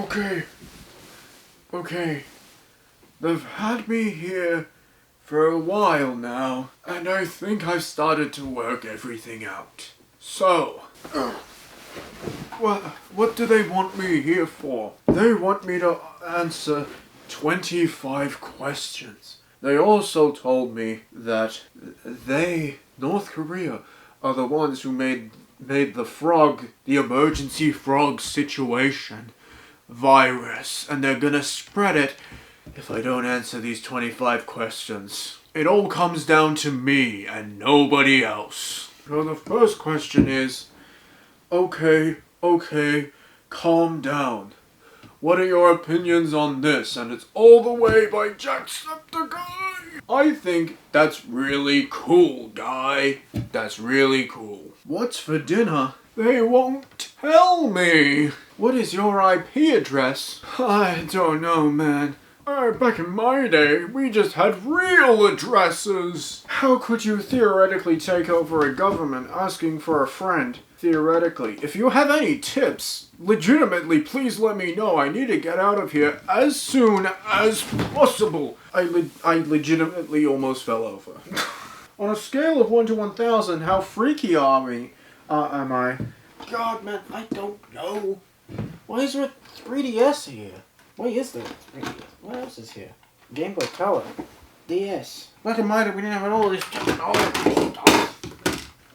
Okay. Okay. They've had me here for a while now, and I think I've started to work everything out. So, what do they want me here for? They want me to answer 25 questions. They also told me that North Korea, are the ones who made the emergency frog situation virus, and they're gonna spread it if I don't answer these 25 questions. It all comes down to me and nobody else. So the first question is, okay, calm down. What are your opinions on this? And it's all the way by Jacksepticeye. I think that's really cool, guy. That's really cool. What's for dinner? They won't tell me. What is your IP address? I don't know, man. Back in my day, we just had real addresses. How could you theoretically take over a government asking for a friend? Theoretically. If you have any tips, legitimately, please let me know. I need to get out of here as soon as possible. I legitimately almost fell over. On a scale of 1 to 1,000, how freaky am I? God, man, I don't know. Why is there a 3DS here? Why is there a 3DS? What else is here? Game Boy Color. DS. Back in my day, we didn't have all this stuff.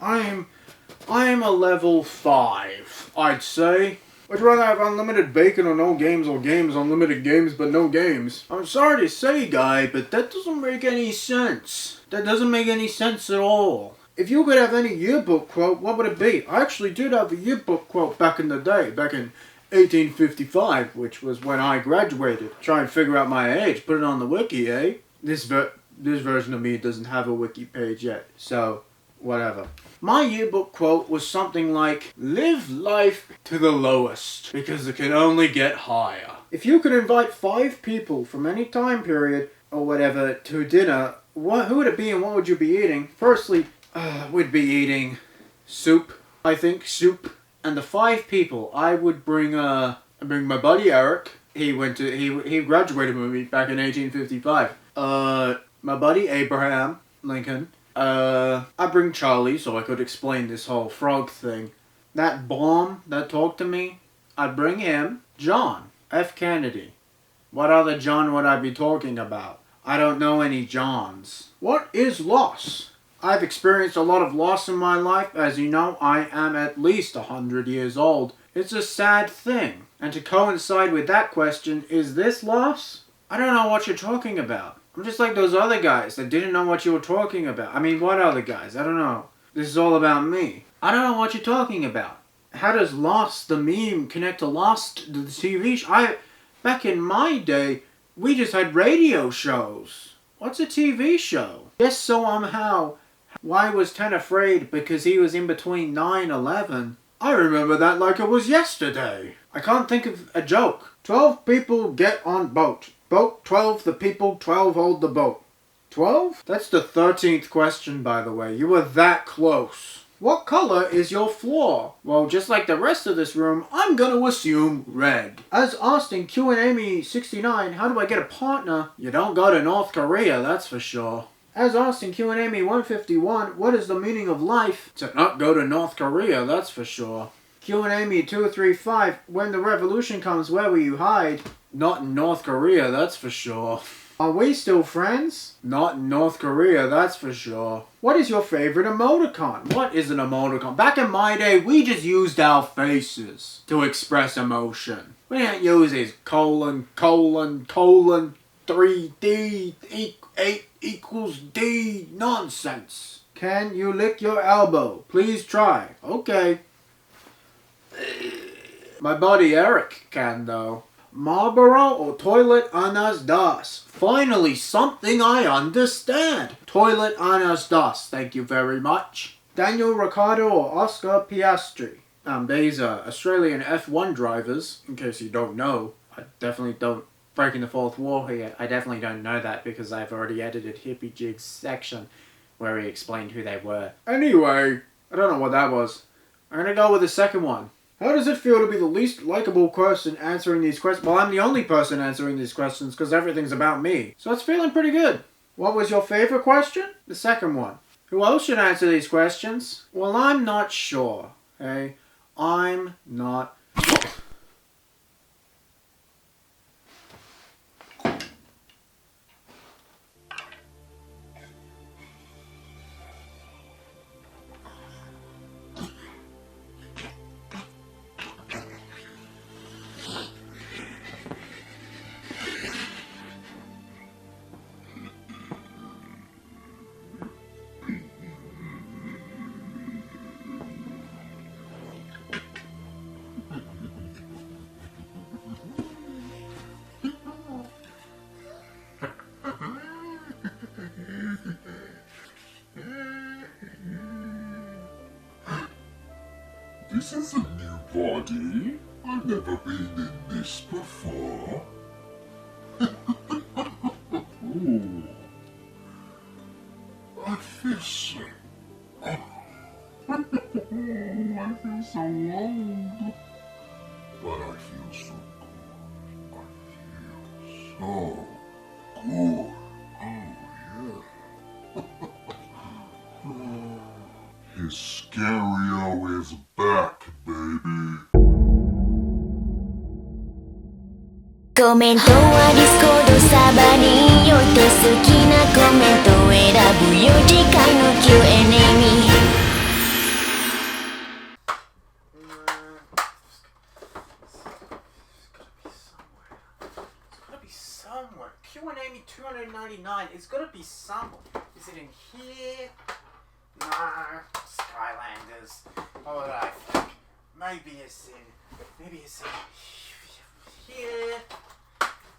I am a level 5, I'd say. I'd rather have unlimited bacon or no games, or games, unlimited games, but no games. I'm sorry to say, guy, but that doesn't make any sense. That doesn't make any sense at all. If you could have any yearbook quote, what would it be? I actually did have a yearbook quote back in the day, back in 1855, which was when I graduated. Try and figure out my age, put it on the wiki, eh? This version of me doesn't have a wiki page yet, so whatever. My yearbook quote was something like, live life to the lowest, because it can only get higher. If you could invite 5 people from any time period, or whatever, to dinner, who would it be and what would you be eating? Firstly, we'd be eating soup, I think, soup. And the 5 people, I would bring my buddy Eric. He graduated with me back in 1855. My buddy Abraham Lincoln. I bring Charlie so I could explain this whole frog thing. That bomb that talked to me, I'd bring him. John F. Kennedy. What other John would I be talking about? I don't know any Johns. What is loss? I've experienced a lot of loss in my life. As you know, I am at least 100 years old. It's a sad thing. And to coincide with that question, is this loss? I don't know what you're talking about. I'm just like those other guys that didn't know what you were talking about. I mean, what other guys? I don't know. This is all about me. I don't know what you're talking about. How does Lost, the meme, connect to Lost, the TV show? Back in my day, we just had radio shows. What's a TV show? Yes, so how. Why was 10 afraid? Because he was in between 9/11. I remember that like it was yesterday. I can't think of a joke. 12 people get on boat. Boat 12, the people 12 hold the boat. 12? That's the 13th question, by the way. You were that close. What color is your floor? Well, just like the rest of this room, I'm gonna assume red. As asked in Qname 69, how do I get a partner? You don't go to North Korea, that's for sure. As asked in Qname 151, what is the meaning of life? To not go to North Korea, that's for sure. Qname 235, when the revolution comes, where will you hide? Not in North Korea, that's for sure. Are we still friends? Not in North Korea, that's for sure. What is your favorite emoticon? What is an emoticon? Back in my day, we just used our faces to express emotion. We didn't use these colon, 3D, 8 equals D nonsense. Can you lick your elbow? Please try. Okay. My buddy Eric can, though. Marlboro or toilet anas das? Finally, something I understand. Toilet anas das, thank you very much. Daniel Ricciardo or Oscar Piastri? These are Australian F1 drivers, in case you don't know. I definitely don't. Breaking the fourth wall here. I definitely don't know that because I've already edited Hippie Jig's section where he explained who they were. Anyway, I don't know what that was. I'm gonna go with the second one. How does it feel to be the least likable person answering these questions? Well, I'm the only person answering these questions because everything's about me. So it's feeling pretty good. What was your favorite question? The second one. Who else should answer these questions? Well, I'm not sure. Okay? I'm not sure. This is a new body. I've never been in this before. Ooh. I feel so... I feel so old. But I feel so good. I feel so good. Oh, yeah. Hysterio is back, baby. コメントはディスコードサーバーによって好きなコメントを選ぶよ次回の Q&A に Somewhere. Qname 299. It's gotta be somewhere. Is it in here? Nah, Skylanders. What would I think? Maybe it's in here.